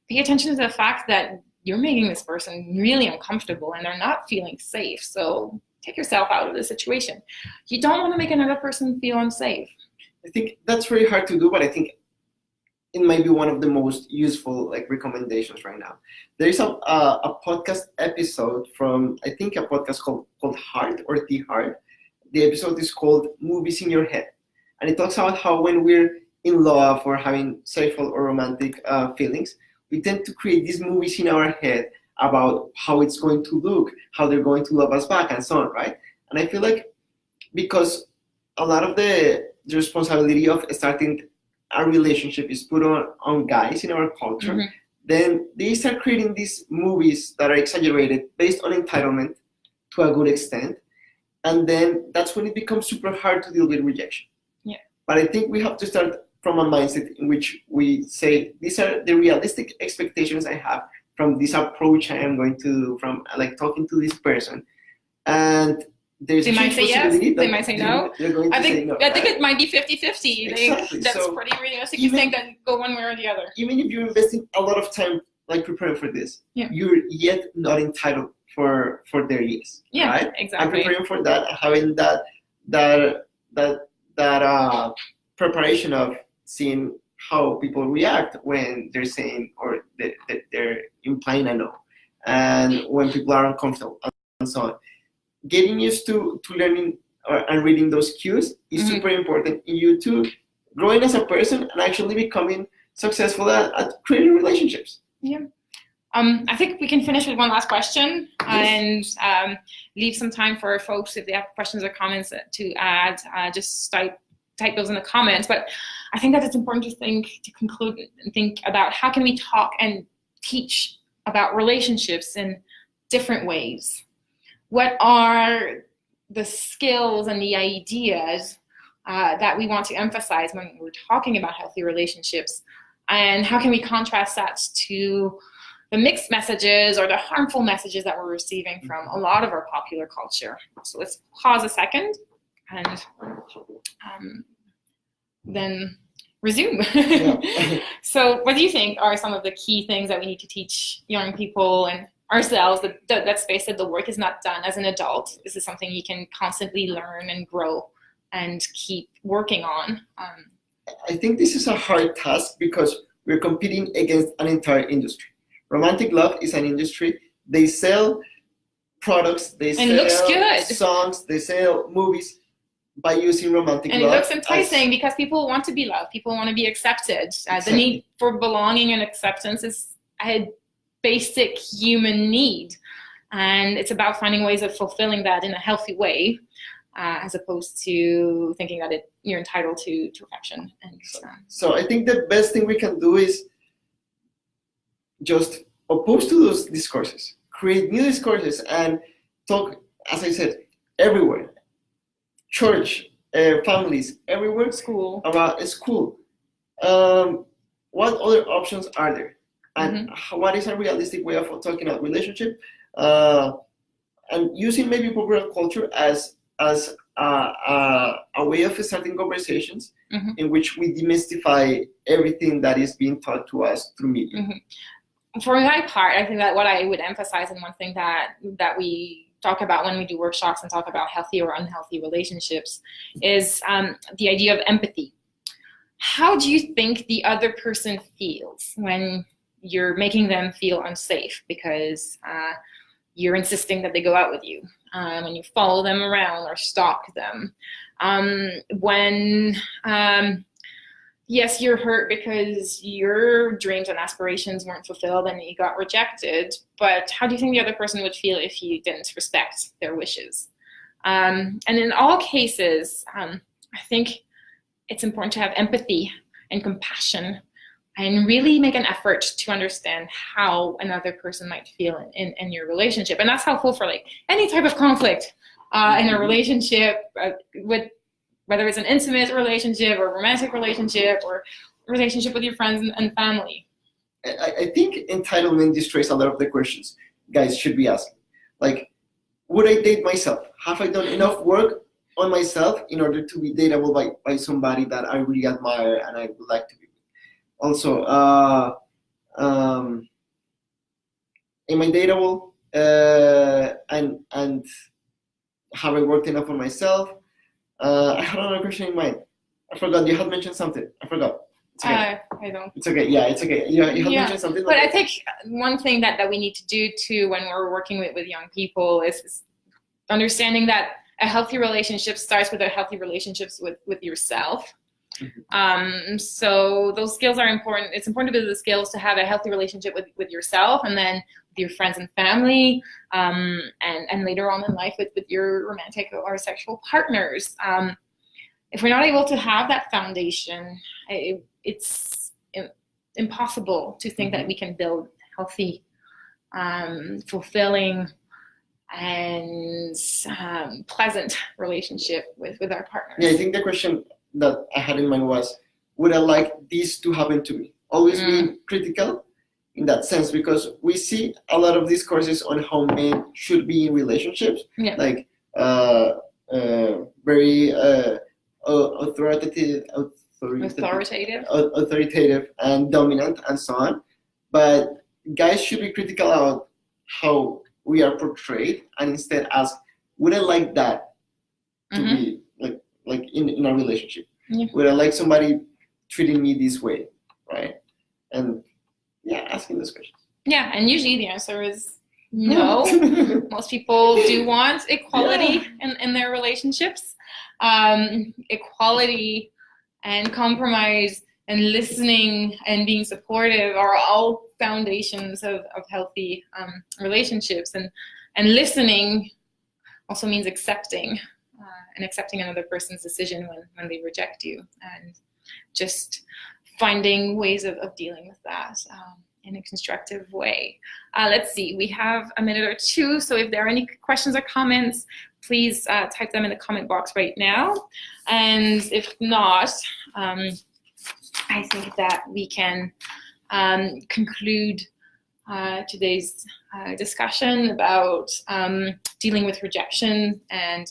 Pay attention to the fact that you're making this person really uncomfortable and they're not feeling safe. So take yourself out of the situation. You don't want to make another person feel unsafe. I think that's very hard to do, but I think it might be one of the most useful recommendations right now. There is a podcast episode from, I think, a podcast called Heart or The Heart. The episode is called Movies in Your Head. And it talks about how when we're in love or having sexual or romantic feelings, we tend to create these movies in our head about how it's going to look, how they're going to love us back, and so on, right? And I feel like because a lot of the responsibility of starting a relationship is put on guys in our culture, Mm-hmm. then they start creating these movies that are exaggerated based on entitlement to a good extent. And then that's when it becomes super hard to deal with rejection. Yeah. But I think we have to start from a mindset in which we say, these are the realistic expectations I have from this approach I am going to do, from talking to this person. And there's They might say yes, they might say no. They're going to say no. I think it might be 50-50. Exactly. That's So pretty realistic. You think that go one way or the other. even if you're investing a lot of time preparing for this, Yeah. you're yet not entitled for their yes. Yeah, right? And exactly. preparing for that, having that preparation of seeing how people react when they're saying or they're implying a no, and when people are uncomfortable and so on. Getting used to learning and reading those cues is Mm-hmm. super important in you too, growing as a person and actually becoming successful at creating relationships. Yeah. I think we can finish with one last question. Yes. And leave some time for folks if they have questions or comments to add. Just type those in the comments. But I think that it's important to conclude and think about how can we talk and teach about relationships in different ways. What are the skills and the ideas that we want to emphasize when we're talking about healthy relationships? And how can we contrast that to the mixed messages or the harmful messages that we're receiving from a lot of our popular culture? So let's pause a second and then resume. Yeah. So what do you think are some of the key things that we need to teach young people and ourselves? Let's face it, the work is not done as an adult. This is something you can constantly learn and grow and keep working on. I think this is a hard task because we're competing against an entire industry. Romantic love is an industry. They sell products, they And it looks sell good. songs, they sell movies by using romantic And love. it looks enticing because people want to be loved. People want to be accepted. The need for belonging and acceptance is a basic human need. And it's about finding ways of fulfilling that in a healthy way, as opposed to thinking that you're entitled to affection. And So I think the best thing we can do is just oppose to those discourses, create new discourses, and talk, as I said, everywhere. Church, families, everywhere. School. About school. What other options are there? And what is a realistic way of talking about relationship? And using maybe popular culture as a way of starting conversations in which we demystify everything that is being taught to us through media. For my part, I think that what I would emphasize, and one thing that we talk about when we do workshops and talk about healthy or unhealthy relationships is the idea of empathy. How do you think the other person feels when you're making them feel unsafe because you're insisting that they go out with you, when you follow them around or stalk them, when yes, you're hurt because your dreams and aspirations weren't fulfilled and you got rejected, but how do you think the other person would feel if you didn't respect their wishes? And in all cases, I think it's important to have empathy and compassion and really make an effort to understand how another person might feel in your relationship. And that's helpful for like any type of conflict in a relationship, with whether it's an intimate relationship or romantic relationship or relationship with your friends and family. I think entitlement destroys a lot of the questions guys should be asking. Like, would I date myself? Have I done enough work on myself in order to be dateable by somebody that I really admire and I would like to be with? Also, am I dateable? And have I worked enough on myself? I had another question in mind. I forgot. You had mentioned something. I forgot. It's okay. I don't. It's okay. Yeah, it's okay. You had mentioned something. But I think one thing that we need to do too when we're working with young people is understanding that a healthy relationship starts with a healthy relationships with yourself. Mm-hmm. So those skills are important. It's important to build the skills to have a healthy relationship with yourself, and then with your friends and family, and later on in life with your romantic or sexual partners. If we're not able to have that foundation, it's impossible to think that we can build healthy, fulfilling, and pleasant relationship with our partners. Yeah, I think the question that I had in mind was, would I like this to happen to me? Always being critical in that sense, because we see a lot of discourses on how men should be in relationships, like very authoritative and dominant and so on. But guys should be critical about how we are portrayed and instead ask, would I like that to be like in a relationship? Would I like somebody treating me this way, right? And asking those questions. Yeah, and usually the answer is no. Most people do want equality in their relationships. Equality and compromise and listening and being supportive are all foundations of healthy relationships. And listening also means accepting and accepting another person's decision when they reject you, and just finding ways of dealing with that in a constructive way. Let's see, we have a minute or two, so if there are any questions or comments, please type them in the comment box right now. And if not, I think that we can conclude today's discussion about dealing with rejection and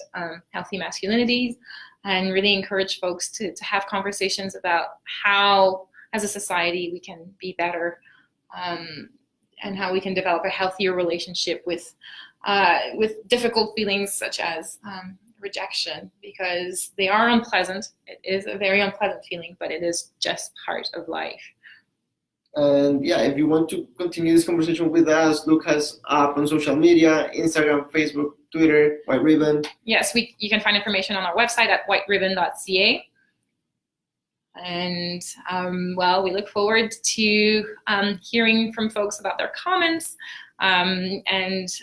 healthy masculinities, and really encourage folks to have conversations about how, as a society, we can be better, and how we can develop a healthier relationship with difficult feelings such as rejection, because they are unpleasant. It is a very unpleasant feeling, but it is just part of life. And if you want to continue this conversation with us, look us up on social media: Instagram, Facebook, Twitter, White Ribbon. Yes, you can find information on our website at whiteribbon.ca. And we look forward to hearing from folks about their comments. And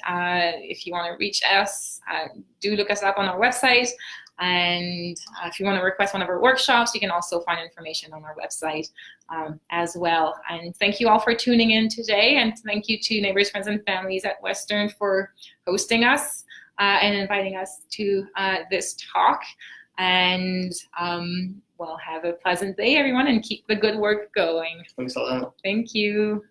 if you want to reach us, do look us up on our website. And if you want to request one of our workshops, you can also find information on our website as well. And thank you all for tuning in today. And thank you to Neighbors, Friends, and Families at Western for hosting us and inviting us to this talk. And have a pleasant day, everyone, and keep the good work going. Thanks a lot. Thank you.